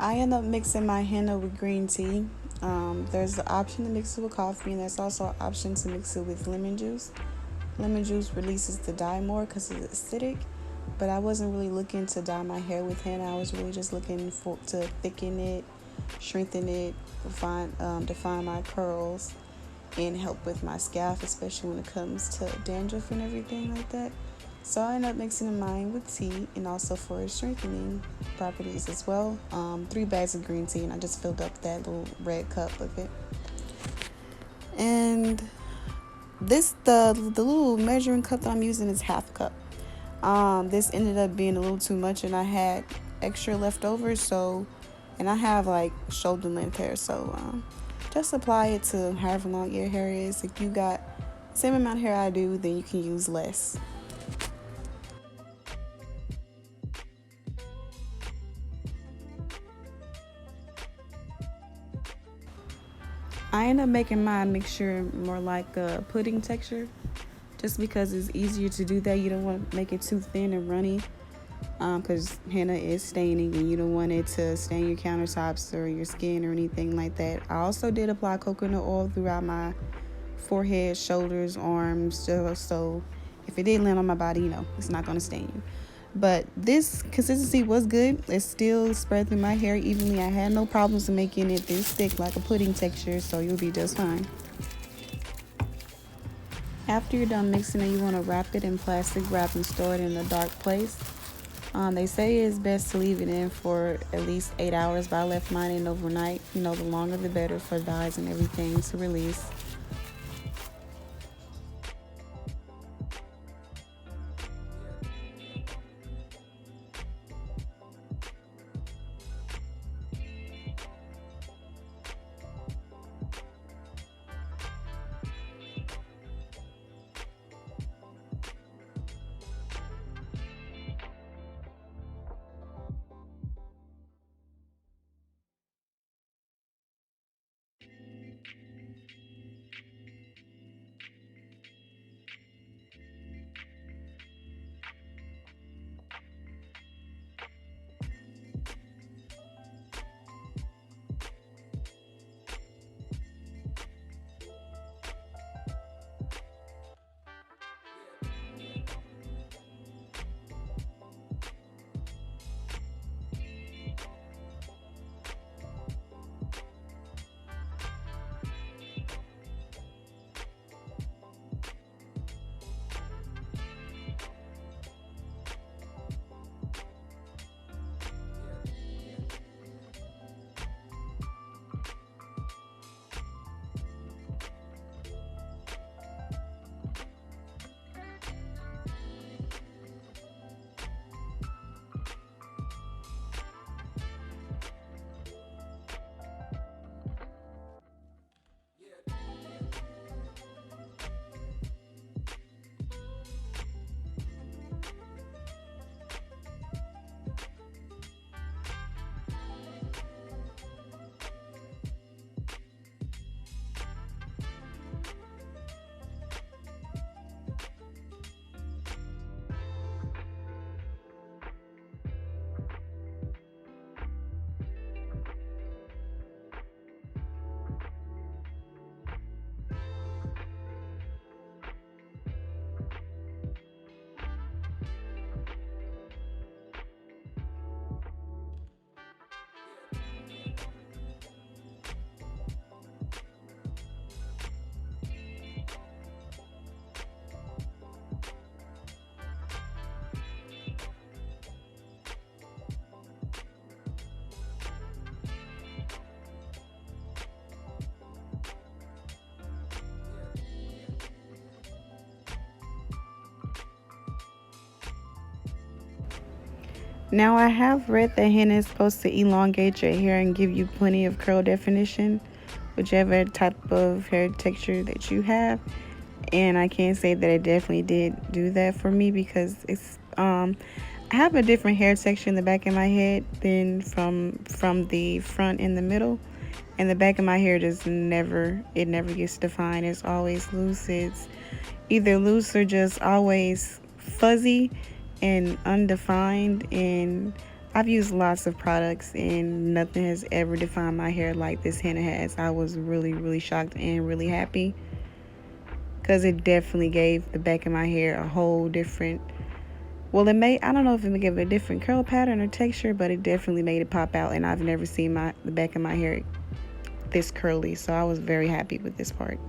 I end up mixing my henna with green tea. There's the option to mix it with coffee, and there's also an option to mix it with lemon juice. Lemon juice releases the dye more because it's acidic, but I wasn't really looking to dye my hair with henna. I was really just looking to thicken it, strengthen it, define my curls, and help with my scalp, especially when it comes to dandruff and everything like that. So I ended up mixing mine with tea and also for strengthening properties as well. 3 bags of green tea, and I just filled up that little red cup of it. And the little measuring cup that I'm using is half a cup. This ended up being a little too much, and I had extra left over, so and I have like shoulder length hair, so just apply it to however long your hair is. If you got the same amount of hair I do, then you can use less. I end up making my mixture more like a pudding texture, just because it's easier to do that. You don't want to make it too thin and runny, because henna is staining and you don't want it to stain your countertops or your skin or anything like that. I also did apply coconut oil throughout my forehead, shoulders, arms, just so if it did land on my body, it's not going to stain you. But this consistency was good. It still spread through my hair evenly. I had no problems in making it this thick, like a pudding texture, so you'll be just fine. After you're done mixing it, you want to wrap it in plastic wrap and store it in a dark place. They say it's best to leave it in for at least 8 hours, but I left mine in overnight. The longer the better for dyes and everything to release. Now, I have read that henna is supposed to elongate your hair and give you plenty of curl definition, whichever type of hair texture that you have. And I can say that it definitely did do that for me, because I have a different hair texture in the back of my head than from the front and the middle. And the back of my hair just never gets defined. It's always loose. It's either loose or just always fuzzy and undefined, and I've used lots of products and nothing has ever defined my hair like this henna has. I was really, really shocked and really happy because it definitely gave the back of my hair a whole different, well, it made, I don't know if it gave it a different curl pattern or texture, but it definitely made it pop out. And I've never seen the back of my hair this curly, so I was very happy with this part.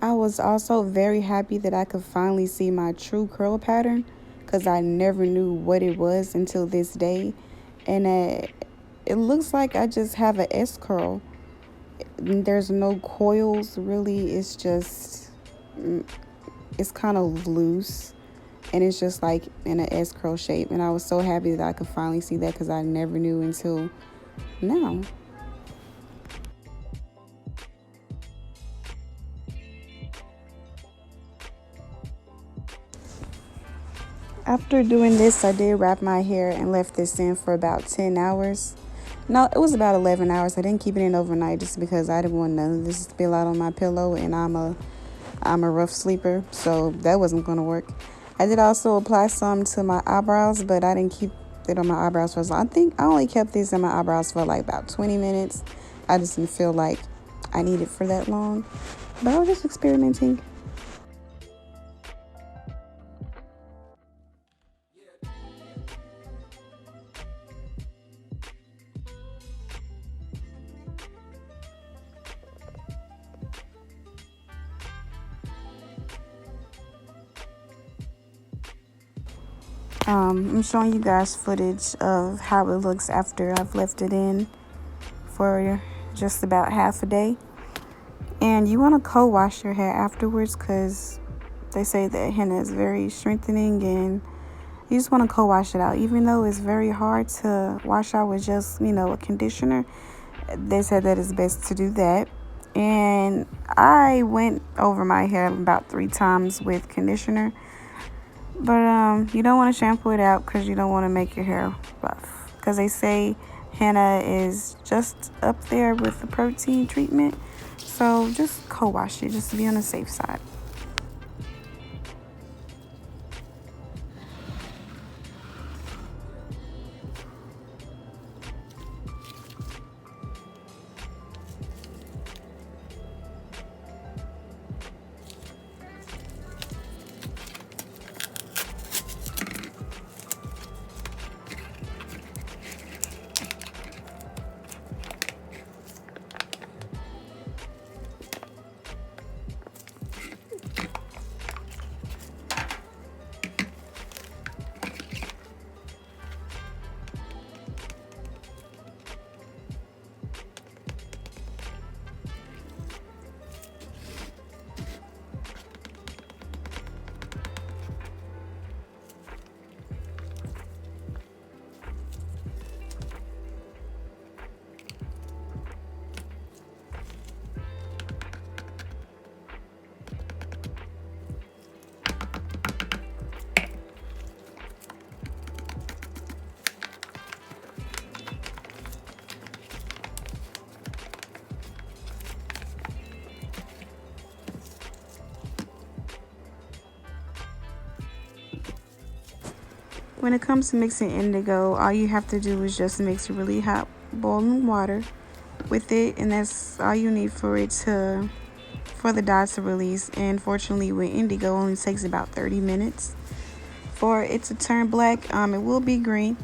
I was also very happy that I could finally see my true curl pattern because I never knew what it was until this day. And it looks like I just have a S curl. There's no coils really. It's just, it's kind of loose and it's just like in an S curl shape. And I was so happy that I could finally see that because I never knew until now. After doing this, I did wrap my hair and left this in for about 10 hours. No, it was about 11 hours. I didn't keep it in overnight just because I didn't want none of this to spill out on my pillow, and I'm a rough sleeper, so that wasn't going to work. I did also apply some to my eyebrows, but I didn't keep it on my eyebrows for as long. I think I only kept this in my eyebrows for like about 20 minutes. I just didn't feel like I needed for that long, but I was just experimenting. I'm showing you guys footage of how it looks after I've left it in for just about half a day. And you want to co-wash your hair afterwards because they say that henna is very strengthening, and you just want to co-wash it out. Even though it's very hard to wash out with just, a conditioner, they said that it's best to do that. And I went over my hair about 3 times with conditioner. But you don't want to shampoo it out because you don't want to make your hair rough. Because they say henna is just up there with the protein treatment. So just co-wash it just to be on the safe side. When it comes to mixing indigo, all you have to do is just mix really hot boiling water with it, and that's all you need for the dye to release. And fortunately with indigo, it only takes about 30 minutes for it to turn black. It will be green,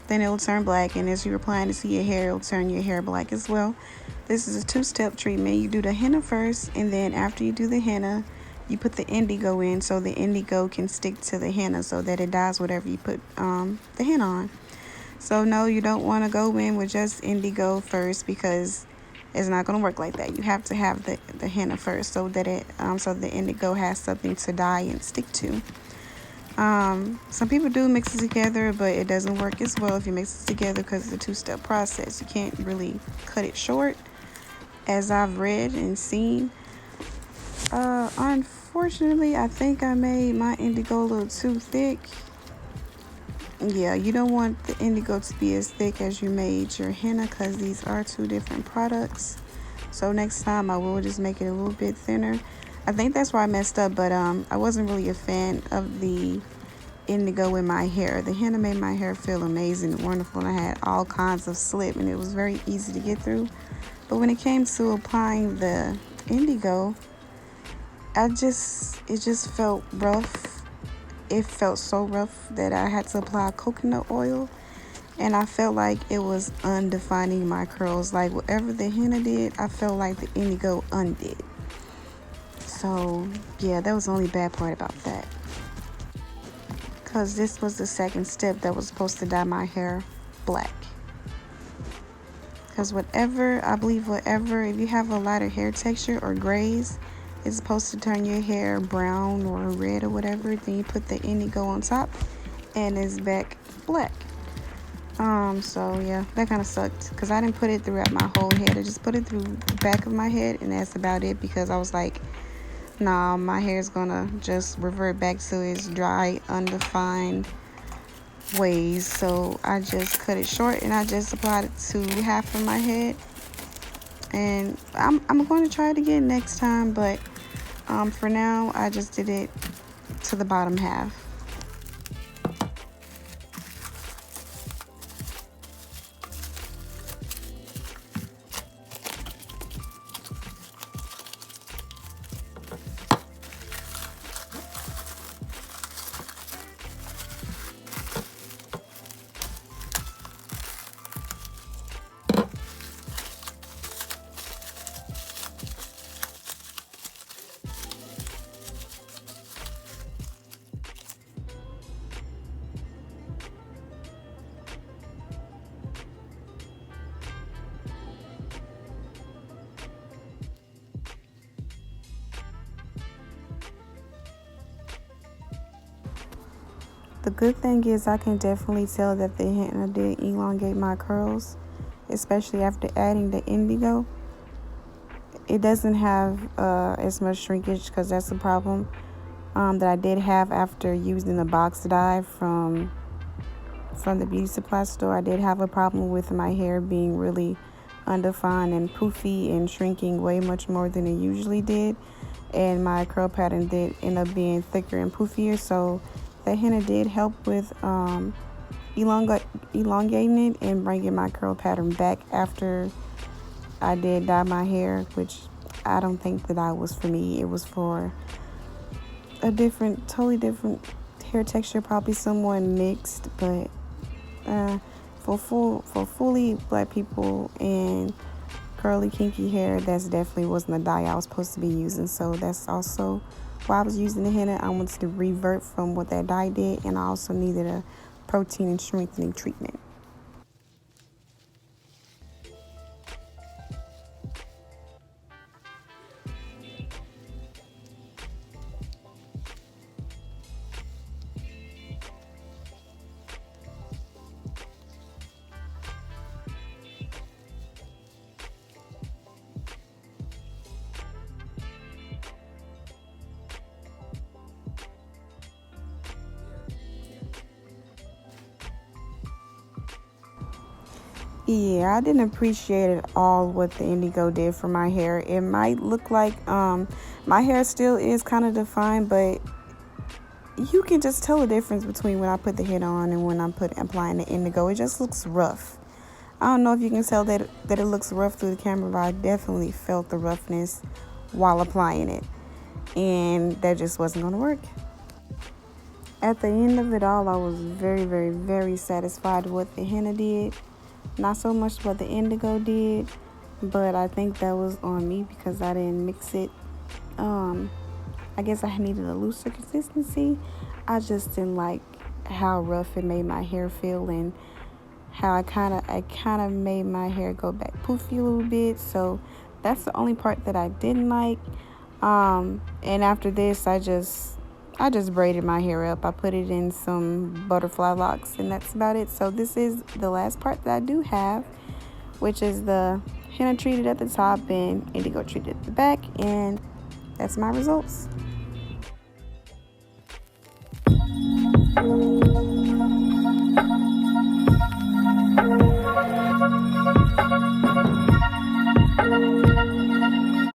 then it will turn black, and as you're applying it to your hair, it will turn your hair black as well. This is a 2-step treatment. You do the henna first, and then after you do the henna, you put the indigo in so the indigo can stick to the henna so that it dyes whatever you put the henna on. So no, you don't want to go in with just indigo first because It's not going to work like that. You have to have the henna first so that so the indigo has something to dye and stick to. Some people do mix it together, but it doesn't work as well if you mix it together because it's a two-step process. You can't really cut it short, as I've read and seen. Unfortunately, I think I made my indigo a little too thick. Yeah, you don't want the indigo to be as thick as you made your henna because these are two different products. So next time I will just make it a little bit thinner. I think that's where I messed up, but I wasn't really a fan of the indigo in my hair. The henna made my hair feel amazing and wonderful, and I had all kinds of slip, and it was very easy to get through. But when it came to applying the indigo, it just felt rough. It felt so rough that I had to apply coconut oil, and I felt like it was undefining my curls. Like whatever the henna did, I felt like the indigo undid. So yeah, that was the only bad part about that, because this was the second step that was supposed to dye my hair black. Because if you have a lighter hair texture or grays, it's supposed to turn your hair brown or red or whatever. Then you put the indigo on top and it's back black. So yeah, that kind of sucked because I didn't put it throughout my whole head. I just put it through the back of my head, and that's about it, because I was like, nah, my hair is gonna just revert back to its dry, undefined ways. So I just cut it short and I just applied it to half of my head. And I'm going to try it again next time, but for now I just did it to the bottom half. The good thing is I can definitely tell that the henna did elongate my curls, especially after adding the indigo. It doesn't have as much shrinkage, because that's the problem that I did have after using the box dye from the beauty supply store. I did have a problem with my hair being really undefined and poofy and shrinking way much more than it usually did, and my curl pattern did end up being thicker and poofier. So the henna did help with elongating it and bringing my curl pattern back after I did dye my hair, which I don't think the dye was for me. It was for a totally different hair texture, probably someone mixed. But for fully black people and curly kinky hair, that's definitely wasn't the dye I was supposed to be using. So that's also why I was using the henna. I wanted to revert from what that dye did, and I also needed a protein and strengthening treatment. Yeah, I didn't appreciate at all what the indigo did for my hair. It might look like my hair still is kind of defined, but you can just tell the difference between when I put the henna on and when I'm applying the indigo. It just looks rough. I don't know if you can tell that it looks rough through the camera, but I definitely felt the roughness while applying it, and that just wasn't going to work. At the end of it all, I was very, very, very satisfied with what the henna did. Not so much what the indigo did, but I think that was on me because I didn't mix it. I guess I needed a looser consistency. I just didn't like how rough it made my hair feel and how I kind of made my hair go back poofy a little bit. So that's the only part that I didn't like. And after this, I just braided my hair up. I put it in some butterfly locks, and that's about it. So this is the last part that I do have, which is the henna treated at the top and indigo treated at the back, and that's my results.